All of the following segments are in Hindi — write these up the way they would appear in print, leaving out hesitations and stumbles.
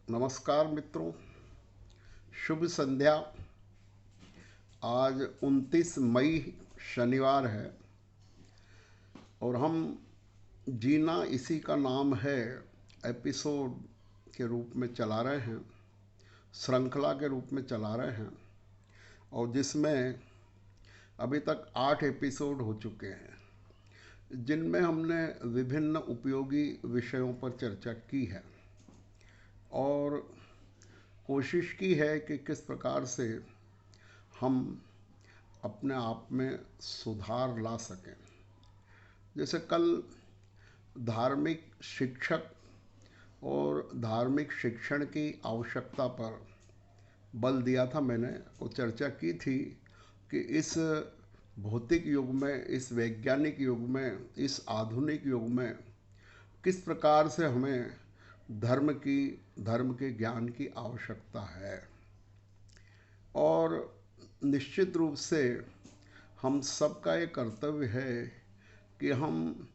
नमस्कार मित्रों, शुभ संध्या। आज 29 मई शनिवार है और हम जीना इसी का नाम है एपिसोड के रूप में चला रहे हैं, श्रृंखला के रूप में चला रहे हैं और जिसमें अभी तक 8 एपिसोड हो चुके हैं, जिनमें हमने विभिन्न उपयोगी विषयों पर चर्चा की है और कोशिश की है कि किस प्रकार से हम अपने आप में सुधार ला सकें। जैसे कल धार्मिक शिक्षक और धार्मिक शिक्षण की आवश्यकता पर बल दिया था मैंने और चर्चा की थी कि इस भौतिक युग में, इस वैज्ञानिक युग में, इस आधुनिक युग में किस प्रकार से हमें धर्म के ज्ञान की आवश्यकता है। और निश्चित रूप से हम सबका ये कर्तव्य है कि हम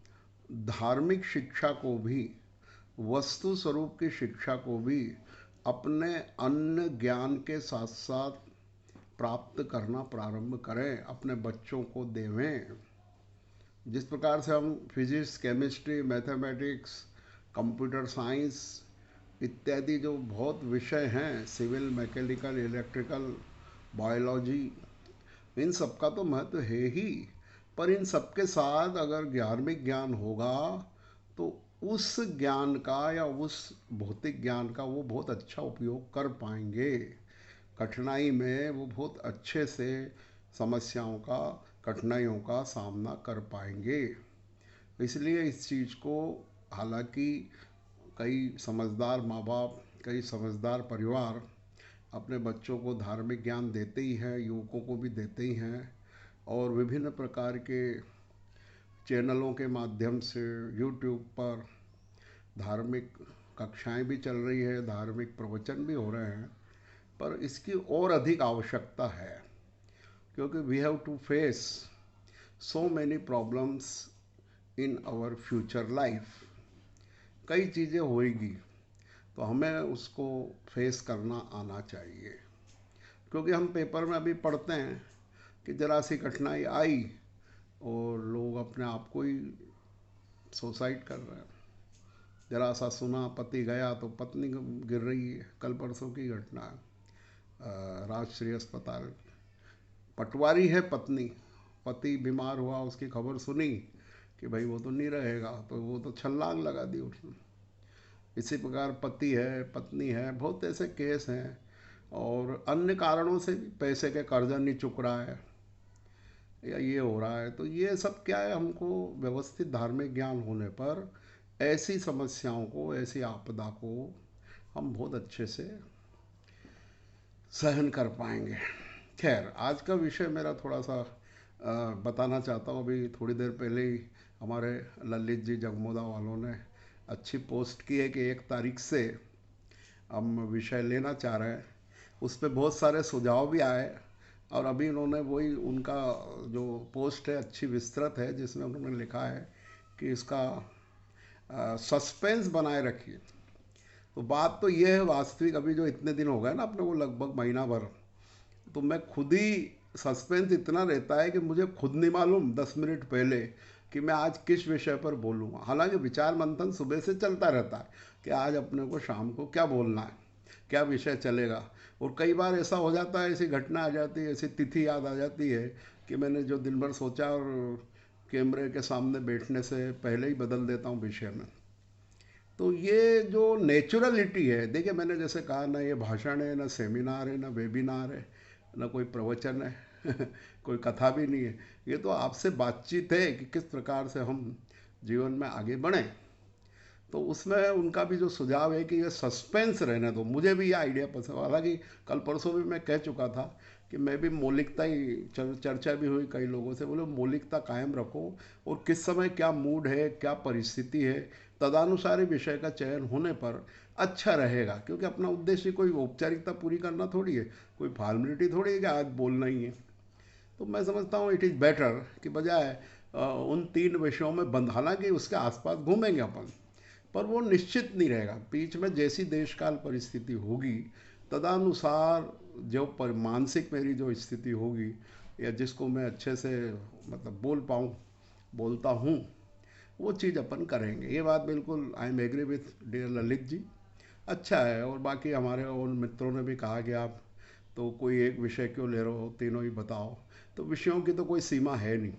धार्मिक शिक्षा को भी, वस्तु स्वरूप की शिक्षा को भी अपने अन्य ज्ञान के साथ साथ प्राप्त करना प्रारंभ करें, अपने बच्चों को देवें। जिस प्रकार से हम physics, chemistry, mathematics, computer science इत्यादि जो बहुत विषय हैं, सिविल, मैकेनिकल, इलेक्ट्रिकल, बायोलॉजी, इन सब का तो महत्व है ही, पर इन सबके साथ अगर धार्मिक ज्ञान होगा तो उस ज्ञान का या उस भौतिक ज्ञान का वो बहुत अच्छा उपयोग कर पाएंगे। कठिनाई में वो बहुत अच्छे से समस्याओं का, कठिनाइयों का सामना कर पाएंगे। इसलिए इस चीज़ को, हालांकि कई समझदार माँ बाप, कई समझदार परिवार अपने बच्चों को धार्मिक ज्ञान देते ही हैं, युवकों को भी देते ही हैं और विभिन्न प्रकार के चैनलों के माध्यम से यूट्यूब पर धार्मिक कक्षाएं भी चल रही है, धार्मिक प्रवचन भी हो रहे हैं, पर इसकी और अधिक आवश्यकता है क्योंकि we have to face so many problems in our future life. कई चीज़ें होएगी तो हमें उसको फेस करना आना चाहिए, क्योंकि हम पेपर में अभी पढ़ते हैं कि जरा सी कठिनाई आई और लोग अपने आप को ही सुसाइड कर रहे हैं। जरा सा सुना पति गया तो पत्नी गिर रही है। कल परसों की घटना है, राजश्री अस्पताल, पटवारी है पत्नी, पति बीमार हुआ, उसकी खबर सुनी कि भाई वो तो नहीं रहेगा, तो वो तो छलांग लगा दी उसने। इसी प्रकार पति है, पत्नी है, बहुत ऐसे केस हैं और अन्य कारणों से भी पैसे के कर्जा नहीं चुक रहा है या ये हो रहा है। तो ये सब क्या है, हमको व्यवस्थित धार्मिक ज्ञान होने पर ऐसी समस्याओं को, ऐसी आपदा को हम बहुत अच्छे से सहन कर पाएंगे। खैर, आज का विषय मेरा थोड़ा सा बताना चाहता हूँ। अभी थोड़ी देर पहले ही हमारे ललित जी जगमोदा वालों ने अच्छी पोस्ट की है कि 1 तारीख से हम विषय लेना चाह रहे हैं। उस पर बहुत सारे सुझाव भी आए और अभी उन्होंने वही, उनका जो पोस्ट है अच्छी विस्तृत है, जिसमें उन्होंने लिखा है कि इसका सस्पेंस बनाए रखिए। तो बात तो ये है, वास्तविक अभी जो इतने दिन हो गए ना अपने को, लगभग महीना भर, तो मैं खुद ही, सस्पेंस इतना रहता है कि मुझे खुद नहीं मालूम 10 मिनट पहले कि मैं आज किस विषय पर बोलूँगा। हालांकि विचार मंथन सुबह से चलता रहता है कि आज अपने को शाम को क्या बोलना है, क्या विषय चलेगा। और कई बार ऐसा हो जाता है, ऐसी घटना आ जाती है, ऐसी तिथि याद आ जाती है कि मैंने जो दिन भर सोचा और कैमरे के सामने बैठने से पहले ही बदल देता हूँ विषय में। तो ये जो नेचुरलिटी है, देखिए मैंने जैसे कहा ना, ये भाषण है, ना सेमिनार है, ना वेबिनार है, ना कोई प्रवचन है कोई कथा भी नहीं है। ये तो आपसे बातचीत है कि किस प्रकार से हम जीवन में आगे बढ़ें। तो उसमें उनका भी जो सुझाव है कि ये सस्पेंस रहने दो। मुझे भी ये आइडिया पसंद, हालांकि कल परसों भी मैं कह चुका था कि मैं भी मौलिकता ही, चर्चा भी हुई कई लोगों से, बोले मौलिकता कायम रखो और किस समय क्या मूड है, क्या परिस्थिति है, तदानुसार ही विषय का चयन होने पर अच्छा रहेगा। क्योंकि अपना उद्देश्य कोई औपचारिकता पूरी करना थोड़ी है, कोई फॉर्मेलिटी थोड़ी है कि आज बोलना ही है। तो मैं समझता हूँ इट इज़ बेटर कि बजाय उन 3 विषयों में बंद, हालांकि उसके आसपास घूमेंगे अपन, पर वो निश्चित नहीं रहेगा। बीच में जैसी देश काल परिस्थिति होगी तदनुसार जो पर मानसिक मेरी जो स्थिति होगी, या जिसको मैं अच्छे से मतलब बोल पाऊँ, बोलता हूँ, वो चीज़ अपन करेंगे। ये बात बिल्कुल I am agree with dear Lalit ji. अच्छा है। और बाकी हमारे और मित्रों ने भी कहा कि आप तो कोई एक विषय क्यों ले रहे हो, तीनों ही बताओ। तो विषयों की तो कोई सीमा है नहीं,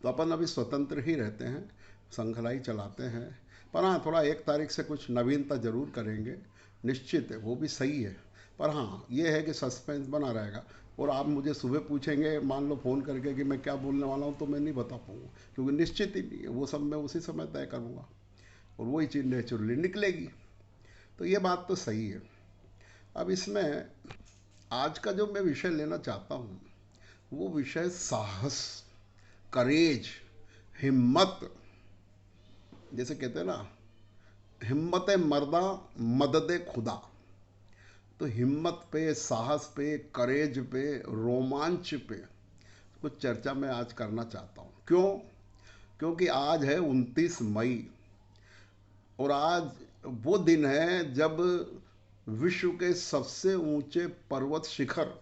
तो अपन अभी स्वतंत्र ही रहते हैं, श्रृंखला चलाते हैं। पर हाँ, थोड़ा 1 तारीख से कुछ नवीनता जरूर करेंगे, निश्चित है, वो भी सही है। पर हाँ, ये है कि सस्पेंस बना रहेगा। और आप मुझे सुबह पूछेंगे मान लो फ़ोन करके कि मैं क्या बोलने वाला हूँ, तो मैं नहीं बता पाऊँगा, क्योंकि निश्चित ही नहीं है। वो सब मैं उसी समय तय करूँगा और वही चीज़ नेचुरली निकलेगी। तो ये बात तो सही है। अब इसमें आज का जो मैं विषय लेना चाहता हूँ, वो विषय साहस, करेज, हिम्मत। जैसे कहते हैं ना, हिम्मत मर्दा मदद खुदा। तो हिम्मत पे, साहस पे, करेज पे, रोमांच पे कुछ चर्चा मैं आज करना चाहता हूँ। क्यों? क्योंकि आज है 29 मई, और आज वो दिन है जब विश्व के सबसे ऊंचे पर्वत शिखर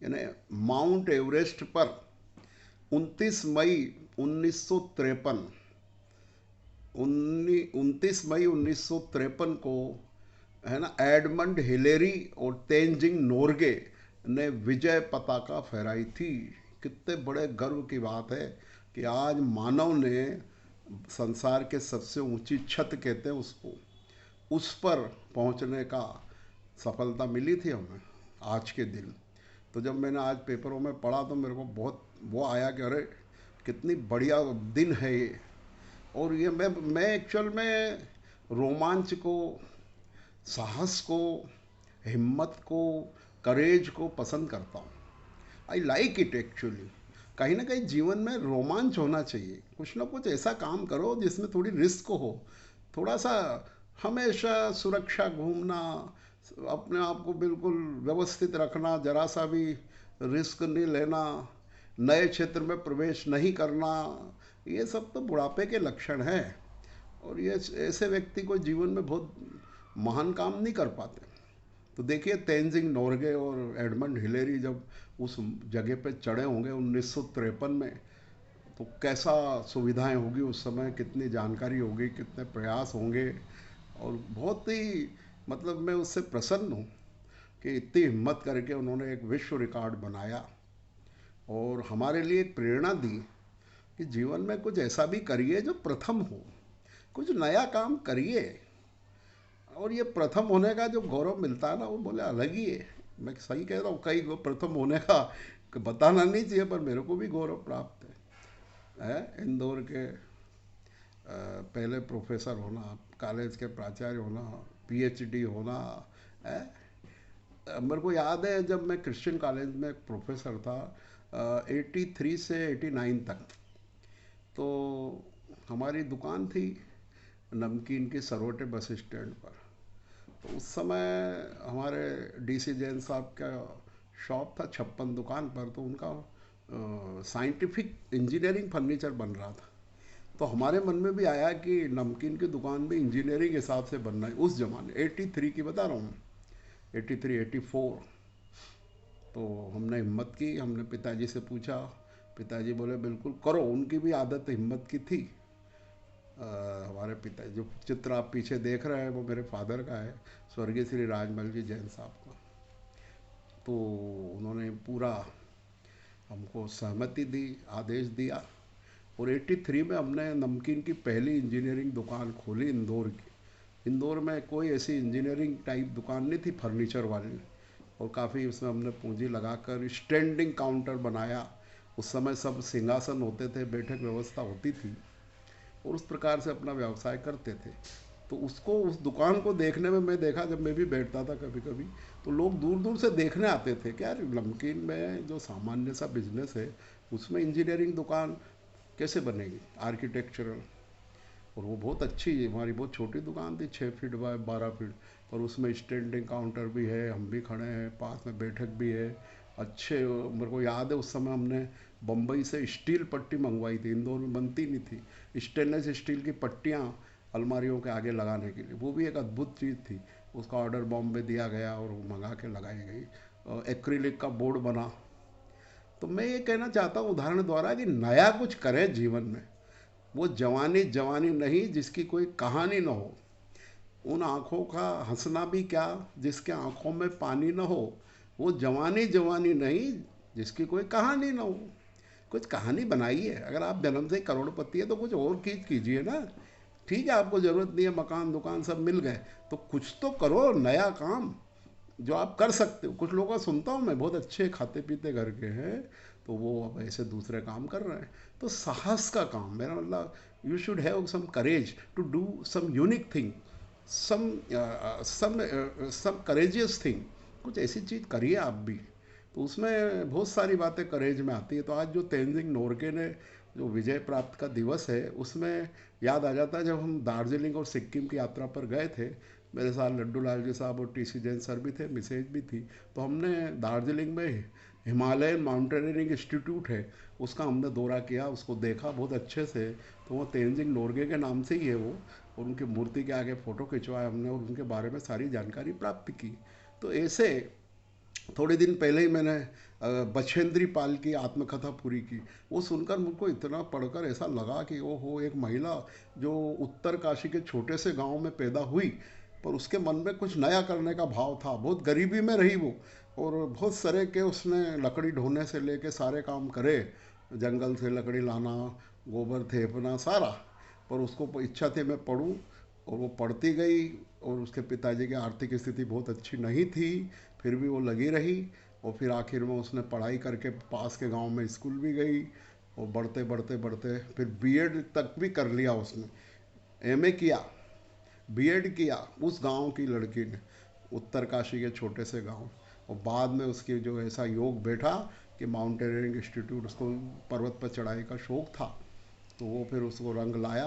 यानी माउंट एवरेस्ट पर 29 मई 1953, 29 मई 1953 को, है ना, एडमंड हिलेरी और तेंजिंग नोर्गे ने विजय पताका फहराई थी। कितने बड़े गर्व की बात है कि आज मानव ने संसार के सबसे ऊंची छत कहते हैं उसको, उस पर पहुंचने का सफलता मिली थी हमें आज के दिन। तो जब मैंने आज पेपरों में पढ़ा तो मेरे को बहुत वो आया कि अरे कितनी बढ़िया दिन है ये। और ये मैं एक्चुअल में रोमांच को, साहस को, हिम्मत को, करेज को पसंद करता हूँ। I like it actually. कहीं ना कहीं जीवन में रोमांच होना चाहिए। कुछ ना कुछ ऐसा काम करो जिसमें थोड़ी रिस्क हो, थोड़ा सा। हमेशा सुरक्षा घूमना, अपने आप को बिल्कुल व्यवस्थित रखना, जरा सा भी रिस्क नहीं लेना, नए क्षेत्र में प्रवेश नहीं करना, ये सब तो बुढ़ापे के लक्षण हैं। और ये ऐसे व्यक्ति को जीवन में बहुत महान काम नहीं कर पाते। तो देखिए, तेंजिंग नोर्गे और एडमंड हिलेरी जब उस जगह पे चढ़े होंगे 1953 में, तो कैसा सुविधाएं होगी उस समय, कितनी जानकारी होगी, कितने प्रयास होंगे। और बहुत ही मतलब मैं उससे प्रसन्न हूँ कि इतनी हिम्मत करके उन्होंने एक विश्व रिकॉर्ड बनाया और हमारे लिए एक प्रेरणा दी कि जीवन में कुछ ऐसा भी करिए जो प्रथम हो, कुछ नया काम करिए। और ये प्रथम होने का जो गौरव मिलता है ना, वो बोले अलग ही है। मैं सही कह रहा हूँ, कई प्रथम होने का बताना नहीं चाहिए, पर मेरे को भी गौरव प्राप्त है। इंदौर के पहले प्रोफेसर होना, कॉलेज के प्राचार्य होना, पीएचडी होना है। मेरे को याद है जब मैं क्रिश्चियन कॉलेज में प्रोफेसर था 83 से 89 तक, तो हमारी दुकान थी नमकीन की सरवटे बस स्टैंड पर। तो उस समय हमारे डीसी जैन साहब का शॉप था 56 दुकान पर, तो उनका साइंटिफिक इंजीनियरिंग फर्नीचर बन रहा था। तो हमारे मन में भी आया कि नमकीन की दुकान भी इंजीनियरिंग हिसाब से बनना है। उस जमाने 83 की बता रहा हूँ, 83 84। तो हमने हिम्मत की, हमने पिताजी से पूछा, पिताजी बोले बिल्कुल करो। उनकी भी आदत हिम्मत की थी। हमारे पिता जो चित्र आप पीछे देख रहे हैं वो मेरे फादर का है, स्वर्गीय श्री राजमल जी जैन साहब का। तो उन्होंने पूरा हमको सहमति दी, आदेश दिया। और 83 में हमने नमकीन की पहली इंजीनियरिंग दुकान खोली इंदौर की। इंदौर में कोई ऐसी इंजीनियरिंग टाइप दुकान नहीं थी फर्नीचर वाली। और काफ़ी उसमें हमने पूंजी लगाकर स्टैंडिंग काउंटर बनाया। उस समय सब सिंहासन होते थे, बैठक व्यवस्था होती थी, और उस प्रकार से अपना व्यवसाय करते थे। तो उसको, उस दुकान को देखने में मैं देखा, जब मैं भी बैठता था कभी कभी, तो लोग दूर दूर से देखने आते थे कि यार नमकीन में जो सामान्य सा बिजनेस है उसमें इंजीनियरिंग दुकान कैसे बनेगी, आर्किटेक्चरल। और वो बहुत अच्छी, हमारी बहुत छोटी दुकान थी, 6 फीट बाय 12 फीट, पर उसमें स्टैंडिंग काउंटर भी है, हम भी खड़े हैं, पास में बैठक भी है। अच्छे, मेरे को याद है उस समय हमने बम्बई से स्टील पट्टी मंगवाई थी, इंदौर में बनती नहीं थी। स्टेनलेस स्टील की पट्टियाँ अलमारियों के आगे लगाने के लिए। वो भी एक अद्भुत चीज़ थी। उसका ऑर्डर बॉम्बे दिया गया और वो मंगा के लगाई गई। एक्रिलिक का बोर्ड बना। तो मैं ये कहना चाहता हूँ उदाहरण द्वारा कि नया कुछ करें जीवन में। वो जवानी जवानी नहीं जिसकी कोई कहानी ना हो। उन आँखों का हंसना भी क्या जिसके आँखों में पानी ना हो। वो जवानी जवानी नहीं जिसकी कोई कहानी ना हो। कुछ कहानी बनाइए। अगर आप जन्म से ही करोड़पति है तो कुछ और कीजिए ना। ठीक है, आपको ज़रूरत नहीं है, मकान दुकान सब मिल गए, तो कुछ तो करो नया काम जो आप कर सकते हो। कुछ लोगों का सुनता हूँ मैं, बहुत अच्छे खाते पीते घर के हैं, तो वो अब ऐसे दूसरे काम कर रहे हैं। तो साहस का काम, मेरा मतलब you should have some courage to do some unique thing, some some courageous thing. कुछ ऐसी चीज़ करिए आप भी। तो उसमें बहुत सारी बातें करेज में आती है। तो आज जो तेनजिंग नोरगे ने जो विजय प्राप्त का दिवस है, उसमें याद आ जाता है जब हम दार्जिलिंग और सिक्किम की यात्रा पर गए थे। मेरे साथ लड्डू लाल जी साहब और टीसी जैन सर भी थे, मिसेज भी थी। तो हमने दार्जिलिंग में हिमालयन माउंटेनियरिंग इंस्टीट्यूट है, उसका हमने दौरा किया, उसको देखा बहुत अच्छे से। तो वो तेनजिंग नोरगे के नाम से ही है वो। और उनकी मूर्ति के आगे फ़ोटो खिंचवाए हमने और उनके बारे में सारी जानकारी प्राप्त की। तो ऐसे थोड़े दिन पहले ही मैंने बछेंद्री पाल की आत्मकथा पूरी की। वो सुनकर मुझको इतना पढ़कर ऐसा लगा कि वो हो एक महिला जो उत्तर काशी के छोटे से गांव में पैदा हुई, पर उसके मन में कुछ नया करने का भाव था। बहुत गरीबी में रही वो, और बहुत सारे के उसने लकड़ी ढोने से लेके सारे काम करे, जंगल से लकड़ी लाना, गोबर थेपना सारा। पर उसको इच्छा थी मैं पढ़ूं, और वो पढ़ती गई। और उसके पिताजी की आर्थिक स्थिति बहुत अच्छी नहीं थी, फिर भी वो लगी रही। और फिर आखिर में उसने पढ़ाई करके पास के गांव में स्कूल भी गई, और बढ़ते बढ़ते बढ़ते फिर बीएड तक भी कर लिया उसने। एमए किया, बीएड किया उस गांव की लड़की ने, उत्तरकाशी के छोटे से गांव। और बाद में उसकी जो ऐसा योग बैठा कि माउंटेनियरिंग इंस्टीट्यूट, उसको पर्वत पर चढ़ाई का शौक था, तो वो फिर उसको रंग लाया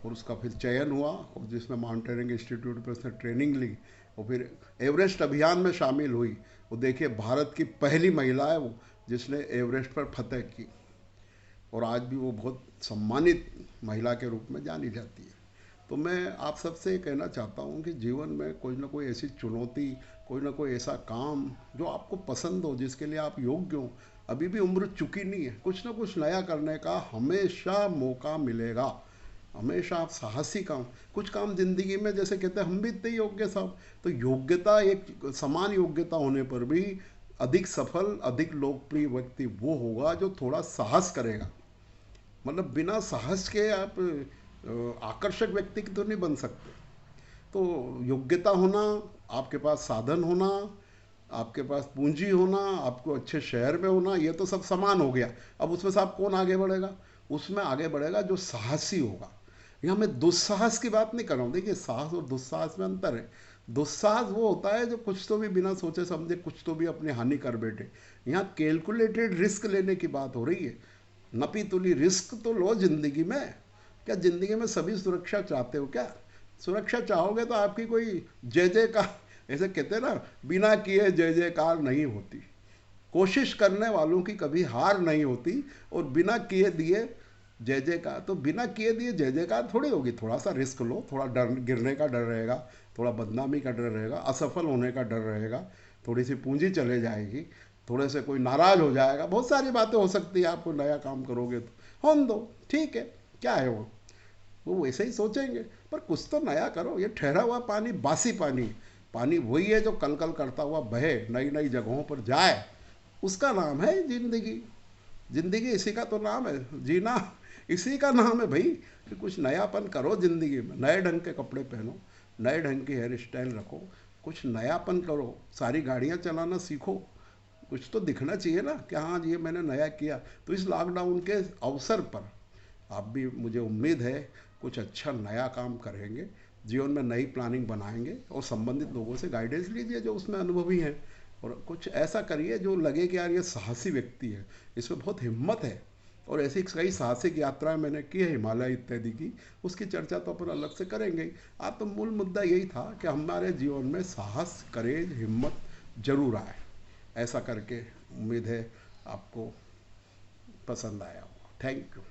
और उसका फिर चयन हुआ, और जिसमें माउंटेनियरिंग इंस्टीट्यूट पे उसने ट्रेनिंग ली और फिर एवरेस्ट अभियान में शामिल हुई। वो देखिए, भारत की पहली महिला है वो जिसने एवरेस्ट पर फतह की, और आज भी वो बहुत सम्मानित महिला के रूप में जानी जाती है। तो मैं आप सबसे कहना चाहता हूँ कि जीवन में कोई ना कोई ऐसी चुनौती, कोई ना कोई ऐसा काम जो आपको पसंद हो, जिसके लिए आप योग्य हो। अभी भी उम्र चुकी नहीं है, कुछ ना कुछ नया करने का हमेशा मौका मिलेगा। हमेशा आप साहसी काम, कुछ काम जिंदगी में, जैसे कहते हैं हम भी इतने योग्य साहब, तो योग्यता, एक समान योग्यता होने पर भी अधिक सफल, अधिक लोकप्रिय व्यक्ति वो होगा जो थोड़ा साहस करेगा। मतलब बिना साहस के आप आकर्षक व्यक्ति तो नहीं बन सकते। तो योग्यता होना, आपके पास साधन होना, आपके पास पूंजी होना, आपको अच्छे शहर में होना, ये तो सब समान हो गया। अब उसमें से आप कौन आगे बढ़ेगा? उसमें आगे बढ़ेगा जो साहसी होगा। यहाँ मैं दुस्साहस की बात नहीं कर रहा हूँ। देखिए, साहस और दुस्साहस में अंतर है। दुस्साहस वो होता है जो कुछ तो भी बिना सोचे समझे कुछ तो भी अपनी हानि कर बैठे। यहाँ कैलकुलेटेड रिस्क लेने की बात हो रही है। नपी तुली रिस्क तो लो जिंदगी में। क्या जिंदगी में सभी सुरक्षा चाहते हो क्या? सुरक्षा चाहोगे तो आपकी कोई जय जयकार, ऐसे कहते हैं ना, बिना किए जय जयकार नहीं होती। कोशिश करने वालों की कभी हार नहीं होती, और बिना किए दिए जय जयकार, तो बिना किए दिए जय जयकार थोड़ी होगी। थोड़ा सा रिस्क लो, थोड़ा डर, गिरने का डर रहेगा, थोड़ा बदनामी का डर रहेगा, असफल होने का डर रहेगा, थोड़ी सी पूंजी चले जाएगी, थोड़े से कोई नाराज हो जाएगा, बहुत सारी बातें हो सकती है। आपको नया काम करोगे तो होने दो, ठीक है, क्या है वो वैसे ही सोचेंगे। पर कुछ तो नया करो। ये ठहरा हुआ पानी बासी पानी, पानी वही है जो कल कल करता हुआ बहे, नई नई जगहों पर जाए, उसका नाम है जिंदगी। जिंदगी इसी का तो नाम है, जीना इसी का नाम है भाई। कि कुछ नयापन करो ज़िंदगी में, नए ढंग के कपड़े पहनो, नए ढंग की हेयर स्टाइल रखो, कुछ नयापन करो, सारी गाड़ियाँ चलाना सीखो। कुछ तो दिखना चाहिए ना कि हाँ ये मैंने नया किया। तो इस लॉकडाउन के अवसर पर आप भी, मुझे उम्मीद है, कुछ अच्छा नया काम करेंगे, जीवन में नई प्लानिंग बनाएंगे, और संबंधित लोगों से गाइडेंस लीजिए जो उसमें अनुभवी हैं, और कुछ ऐसा करिए जो लगे कि यार ये साहसी व्यक्ति है, इसमें बहुत हिम्मत है। और ऐसी कई साहसिक यात्राएं मैंने की है हिमालय इत्यादि की, उसकी चर्चा तो अपन अलग से करेंगे। आज तो मूल मुद्दा यही था कि हमारे जीवन में साहस, करेज, हिम्मत जरूर आए। ऐसा करके उम्मीद है आपको पसंद आया होगा। Thank you.